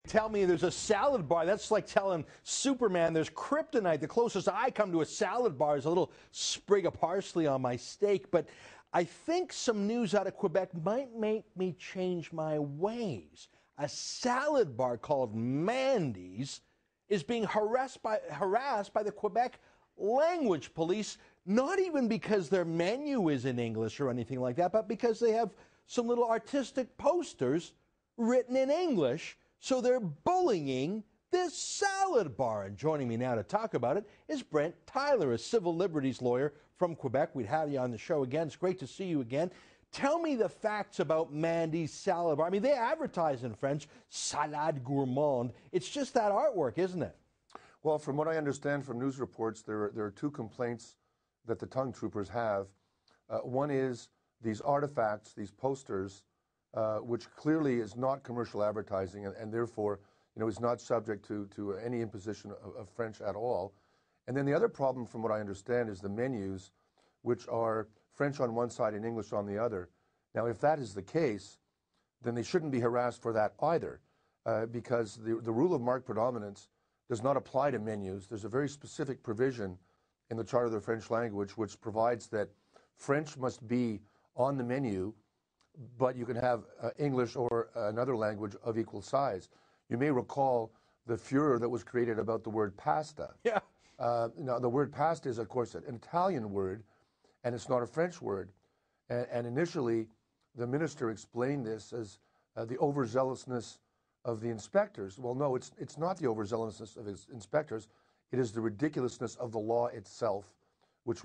Tell me there's a salad bar. That's like telling Superman there's kryptonite. The closest I come to a salad bar is a little sprig of parsley on my steak. But I think some news out of Quebec might make me change my ways. A salad bar called Mandy's is being harassed by the Quebec language police, not even because their menu is in English or anything like that, but because they have some little artistic posters written in English. So they're bullying this salad bar. And joining me now to talk about it is Brent Tyler, a civil liberties lawyer from Quebec. We'd have you on the show again. It's great to see you again. Tell me the facts about Mandy's salad bar. I mean, they advertise in French, salade gourmande. It's just that artwork, isn't it? Well, from what I understand from news reports, there are two complaints that the tongue troopers have. One is these artifacts, these posters, which clearly is not commercial advertising and therefore, is not subject to any imposition of French at all. And then the other problem, from what I understand, is the menus, which are French on one side and English on the other. Now, if that is the case, then they shouldn't be harassed for that either, because the rule of marked predominance does not apply to menus. There's a very specific provision in the Charter of the French Language which provides that French must be on the menu, but you can have English or another language of equal size. You may recall the furor that was created about the word pasta. Yeah. Now, the word pasta is, of course, an Italian word, and it's not a French word. And initially, the minister explained this as the overzealousness of the inspectors. Well, no, it's not the overzealousness of his inspectors. It is the ridiculousness of the law itself, which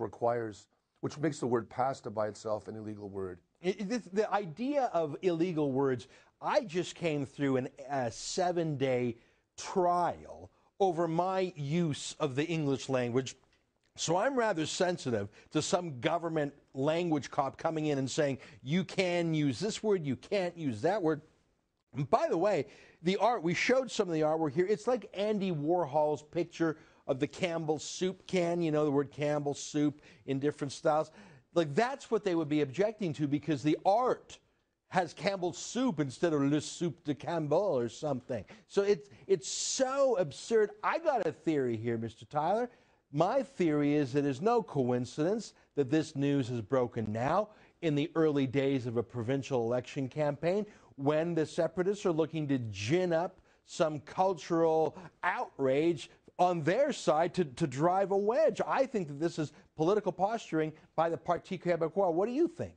makes the word pasta by itself an illegal word. The idea of illegal words, I just came through a 7-day trial over my use of the English language. So I'm rather sensitive to some government language cop coming in and saying, you can use this word, you can't use that word. And by the way, the art, we showed some of the artwork here. It's like Andy Warhol's picture of the Campbell's soup can, the word Campbell's soup in different styles. Like, that's what they would be objecting to, because the art has Campbell's soup instead of Le Soup de Campbell or something. So it's so absurd. I got a theory here, Mr. Tyler. My theory is that it's no coincidence that this news is broken now in the early days of a provincial election campaign, when the separatists are looking to gin up some cultural outrage on their side to drive a wedge. I think that this is political posturing by the Parti Québécois. What do you think?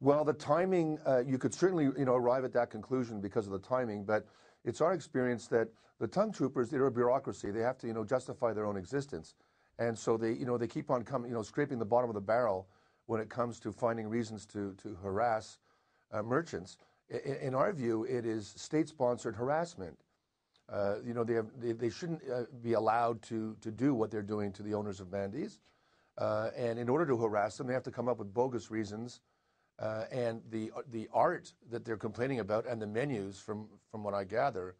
Well, the timing, you could certainly arrive at that conclusion because of the timing, but it's our experience that the tongue troopers, they're a bureaucracy. They have to justify their own existence. And so they keep on coming, scraping the bottom of the barrel when it comes to finding reasons to harass merchants. In our view, it is state-sponsored harassment. They shouldn't be allowed to do what they're doing to the owners of Mandy's. And in order to harass them, they have to come up with bogus reasons. And the art that they're complaining about and the menus, from what I gather,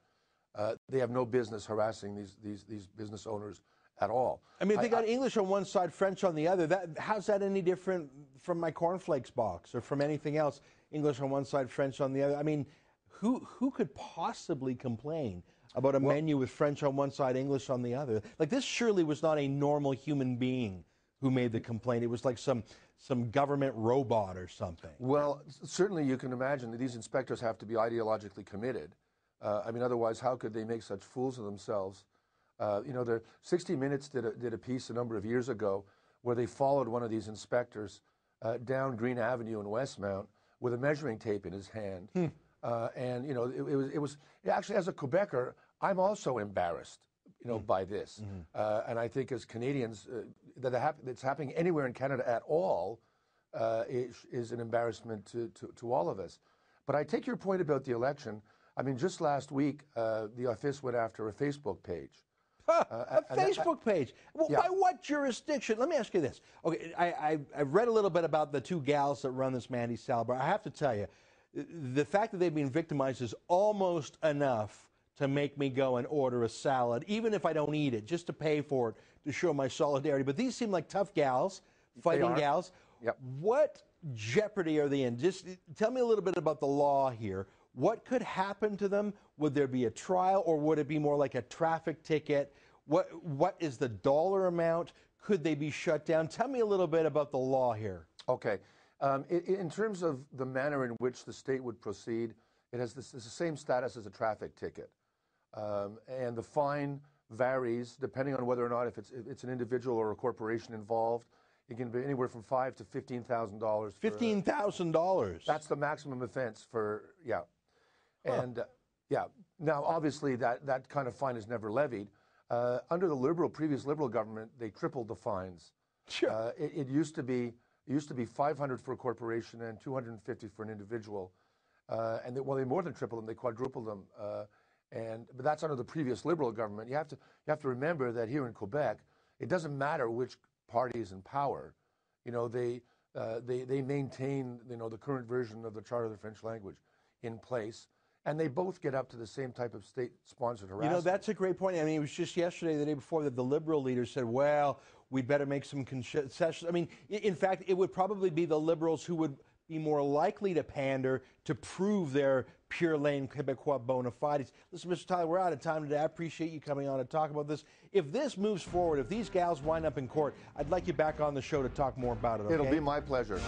they have no business harassing these business owners at all. I mean, if they got English on one side, French on the other, how's that any different from my cornflakes box or from anything else? English on one side, French on the other. I mean, who could possibly complain about a menu with French on one side, English on the other? Like, this surely was not a normal human being who made the complaint. It was like some government robot or something. Well, certainly you can imagine that these inspectors have to be ideologically committed. Otherwise, how could they make such fools of themselves? The 60 Minutes did a piece a number of years ago where they followed one of these inspectors down Green Avenue in Westmount with a measuring tape in his hand. It was actually, as a Quebecer, I'm also embarrassed, by this. And I think as Canadians, that it's happening anywhere in Canada at all is an embarrassment to all of us. But I take your point about the election. I mean, just last week, the office went after a Facebook page. A Facebook page. Well, yeah. By what jurisdiction? Let me ask you this. Okay, I've read a little bit about the two gals that run this Mandy's salad bar. I have to tell you, the fact that they've been victimized is almost enough to make me go and order a salad, even if I don't eat it, just to pay for it, to show my solidarity. But these seem like tough gals, fighting gals. Yep. What jeopardy are they in? Just tell me a little bit about the law here. What could happen to them? Would there be a trial, or would it be more like a traffic ticket? What is the dollar amount? Could they be shut down? Tell me a little bit about the law here. Okay. In terms of the manner in which the state would proceed, it has the same status as a traffic ticket. And the fine varies depending on whether or not if it's an individual or a corporation involved. It can be anywhere from $5,000 to $15,000. $15,000. That's the maximum offense for, yeah. Huh. And yeah, now obviously that kind of fine is never levied. Under the previous Liberal government, they tripled the fines. Sure. It used to be $500 for a corporation and $250 for an individual, and they more than tripled them. They quadrupled them, but that's under the previous Liberal government. You have to remember that here in Quebec, it doesn't matter which party is in power. You know, they maintain the current version of the Charter of the French language in place. And they both get up to the same type of state-sponsored harassment. You know, that's a great point. I mean, it was just yesterday, the day before, that the Liberal leaders said, well, we'd better make some concessions. I mean, in fact, it would probably be the Liberals who would be more likely to pander to prove their pure lane Quebecois bona fides. Listen, Mr. Tyler, we're out of time today. I appreciate you coming on to talk about this. If this moves forward, if these gals wind up in court, I'd like you back on the show to talk more about it, okay? It'll be my pleasure.